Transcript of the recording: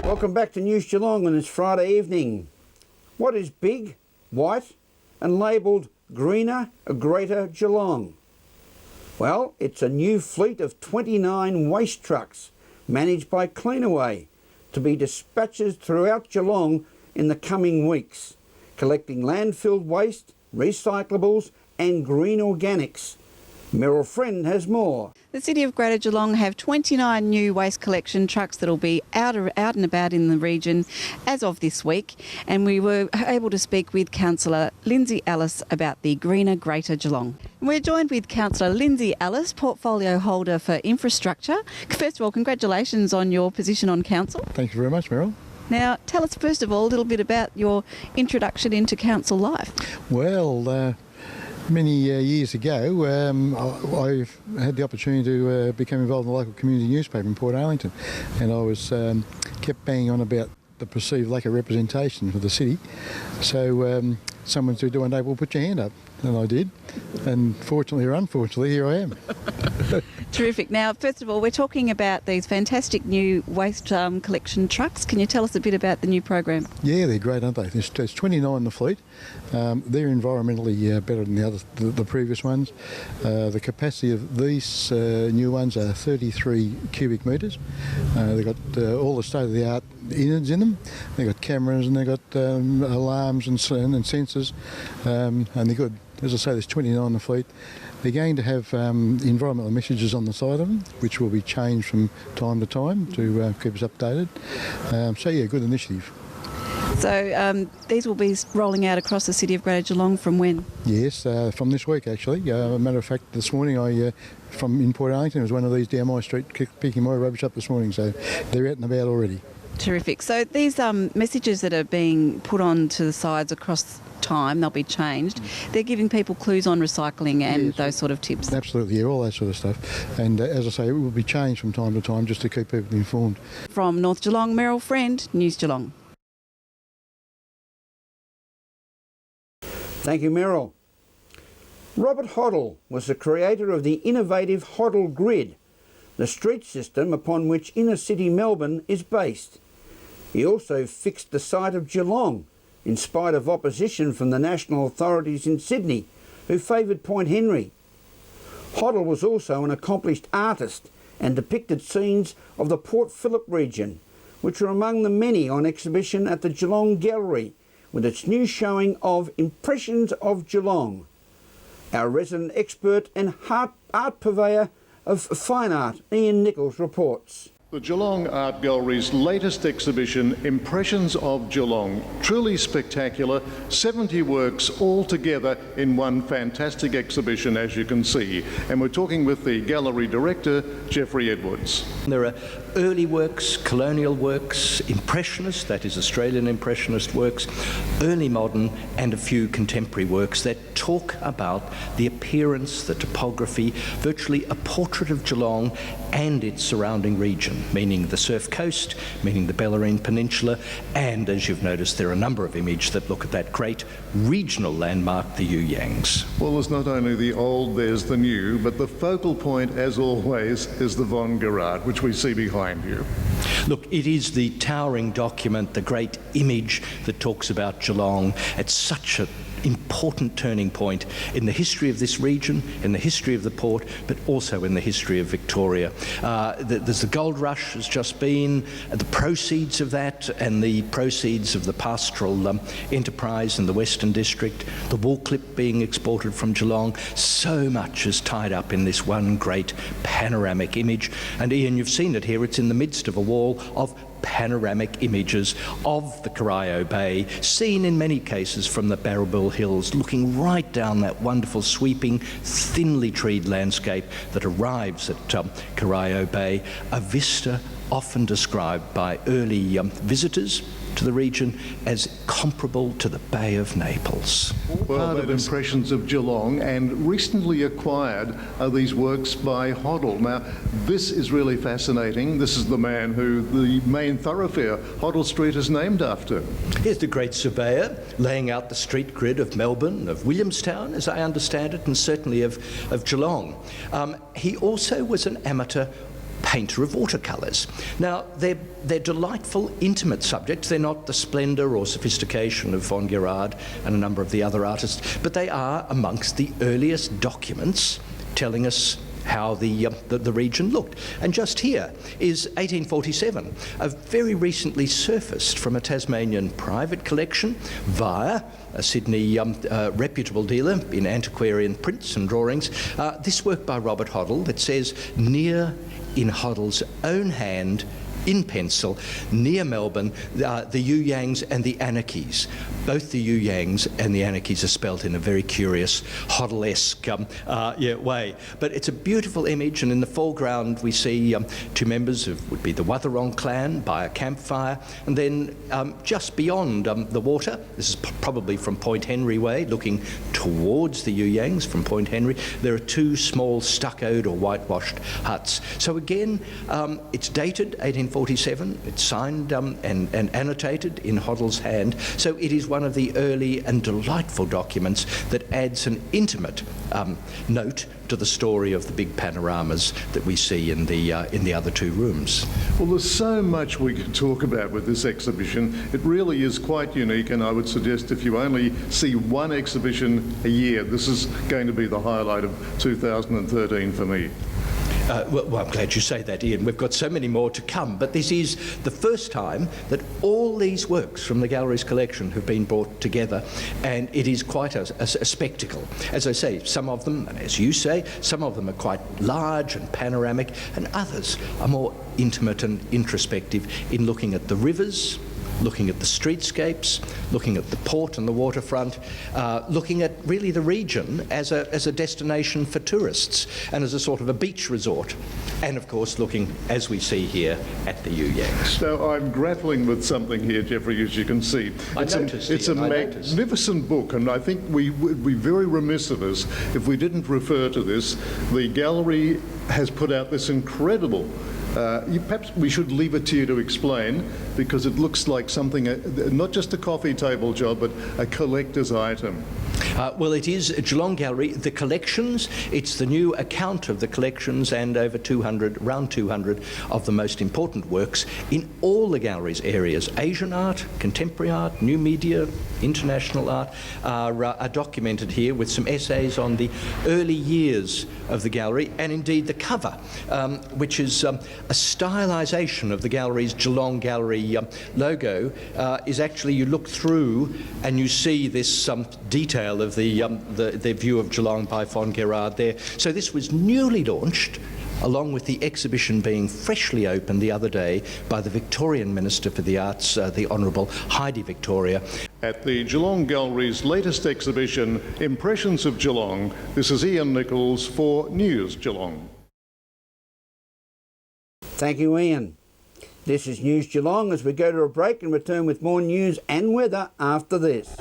Welcome back to News Geelong on this Friday evening. What is big, white and labelled greener, greater Geelong? Well, it's a new fleet of 29 waste trucks managed by Cleanaway to be dispatched throughout Geelong in the coming weeks, collecting landfill waste, recyclables and green organics. Meryl Friend has more. The City of Greater Geelong have 29 new waste collection trucks that will be out and about in the region as of this week, and we were able to speak with Councillor Lindsay Ellis about the greener Greater Geelong. We're joined with Councillor Lindsay Ellis, portfolio holder for infrastructure. First of all, congratulations on your position on council. Thank you very much, Meryl. Now, tell us first of all a little bit about your introduction into council life. Well, many years ago, I had the opportunity to become involved in the local community newspaper in Port Arlington, and I was kept banging on about the perceived lack of representation for the city. So someone said one day, well, put your hand up, and I did, and fortunately or unfortunately, here I am. Terrific. Now, first of all, we're talking about these fantastic new waste collection trucks. Can you tell us a bit about the new program? Yeah, they're great, aren't they? There's 29 in the fleet. They're environmentally better than the previous ones. The capacity of these new ones are 33 cubic metres. They've got all the state-of-the-art innards in them. They've got cameras and they've got alarms and sensors, and they're good. As I say, there's 29 in the fleet. They're going to have environmental messages on the side of them, which will be changed from time to time to keep us updated. So yeah, good initiative. So these will be rolling out across the City of Greater Geelong from when? Yes, from this week actually. A matter of fact, this morning from in Port Arlington, was one of these down my street picking my rubbish up this morning, so they're out and about already. Terrific. So these messages that are being put onto the sides across time, they'll be changed. They're giving people clues on recycling and those sort of tips. Absolutely, yeah, all that sort of stuff. And as I say, it will be changed from time to time just to keep people informed. From North Geelong, Meryl Friend, News Geelong. Thank you, Meryl. Robert Hoddle was the creator of the innovative Hoddle Grid, the street system upon which inner city Melbourne is based. He also fixed the site of Geelong, in spite of opposition from the national authorities in Sydney, who favoured Point Henry. Hoddle was also an accomplished artist and depicted scenes of the Port Phillip region, which are among the many on exhibition at the Geelong Gallery, with its new showing of Impressions of Geelong. Our resident expert and art purveyor of fine art, Ian Nicholls, reports. The Geelong Art Gallery's latest exhibition, Impressions of Geelong, truly spectacular, 70 works all together in one fantastic exhibition, as you can see. And we're talking with the gallery director, Jeffrey Edwards. There are early works, colonial works, impressionist, that is Australian impressionist works, early modern, and a few contemporary works that talk about the appearance, the topography, virtually a portrait of Geelong and its surrounding region, meaning the Surf Coast, meaning the Bellarine Peninsula, and as you've noticed, there are a number of images that look at that great regional landmark, the You Yangs. Well, there's not only the old, there's the new, but the focal point, as always, is the Von Gerard, which we see behind you. Look, it is the towering document, the great image that talks about Geelong at such an important turning point in the history of this region, in the history of the port, but also in the history of Victoria. There's the gold rush has just been, the proceeds of that and the proceeds of the pastoral enterprise in the Western District, the wool clip being exported from Geelong. So much is tied up in this one great panoramic image. And Ian, you've seen it here, it's in the midst of a wall of panoramic images of the Corio Bay, seen in many cases from the Barrabil Hills, looking right down that wonderful sweeping, thinly treed landscape that arrives at Corio Bay, a vista often described by early visitors to the region as comparable to the Bay of Naples. Well, that Impressions of Geelong, and recently acquired are these works by Hoddle. Now, this is really fascinating. This is the man who the main thoroughfare, Hoddle Street, is named after. Here's the great surveyor laying out the street grid of Melbourne, of Williamstown, as I understand it, and certainly of Geelong. He also was an amateur painter of watercolours. Now, they're delightful, intimate subjects. They're not the splendour or sophistication of von Gerard and a number of the other artists, but they are amongst the earliest documents telling us how the region looked. And just here is 1847, a very recently surfaced from a Tasmanian private collection via a Sydney reputable dealer in antiquarian prints and drawings. This work by Robert Hoddle that says, near in Hoddle's own hand, in pencil, near Melbourne, the Yu-Yangs and the Anarchies. Both the Yu-Yangs and the Anarchies are spelt in a very curious Hoddle-esque way. But it's a beautiful image, and in the foreground we see two members of, would be the Wutherong clan by a campfire, and then just beyond the water, this is probably from Point Henry Way, looking towards the Yu-Yangs from Point Henry, there are two small stuccoed or whitewashed huts. So again, it's dated 1847, it's signed and annotated in Hoddle's hand, so it is one of the early and delightful documents that adds an intimate note to the story of the big panoramas that we see in the other two rooms. Well, there's so much we could talk about with this exhibition. It really is quite unique, and I would suggest if you only see one exhibition a year, this is going to be the highlight of 2013 for me. Well, I'm glad you say that, Ian. We've got so many more to come, but this is the first time that all these works from the gallery's collection have been brought together, and it is quite a spectacle. As I say, some of them, and as you say, some of them are quite large and panoramic, and others are more intimate and introspective in looking at the rivers, looking at the streetscapes, looking at the port and the waterfront, looking at really the region as a destination for tourists and as a sort of a beach resort. And of course looking, as we see here, at the Yu-Yangs. Now I'm grappling with something here, Jeffrey, as you can see. It's a magnificent book, and I think we would be very remiss of us if we didn't refer to this. The gallery has put out this incredible perhaps we should leave it to you to explain, because it looks like something, not just a coffee table job, but a collector's item. Well, it is a Geelong Gallery. The collections, it's the new account of the collections and over 200, around 200 of the most important works in all the gallery's areas. Asian art, contemporary art, new media, international art are documented here with some essays on the early years of the gallery, and indeed the cover, which is a stylisation of the gallery's Geelong Gallery logo, is actually, you look through and you see this detail of the view of Geelong by von Gerard there. So this was newly launched, along with the exhibition being freshly opened the other day by the Victorian Minister for the Arts, the Honourable Heidi Victoria. At the Geelong Gallery's latest exhibition, Impressions of Geelong, this is Ian Nicholls for News Geelong. Thank you, Ian. This is News Geelong as we go to a break and return with more news and weather after this.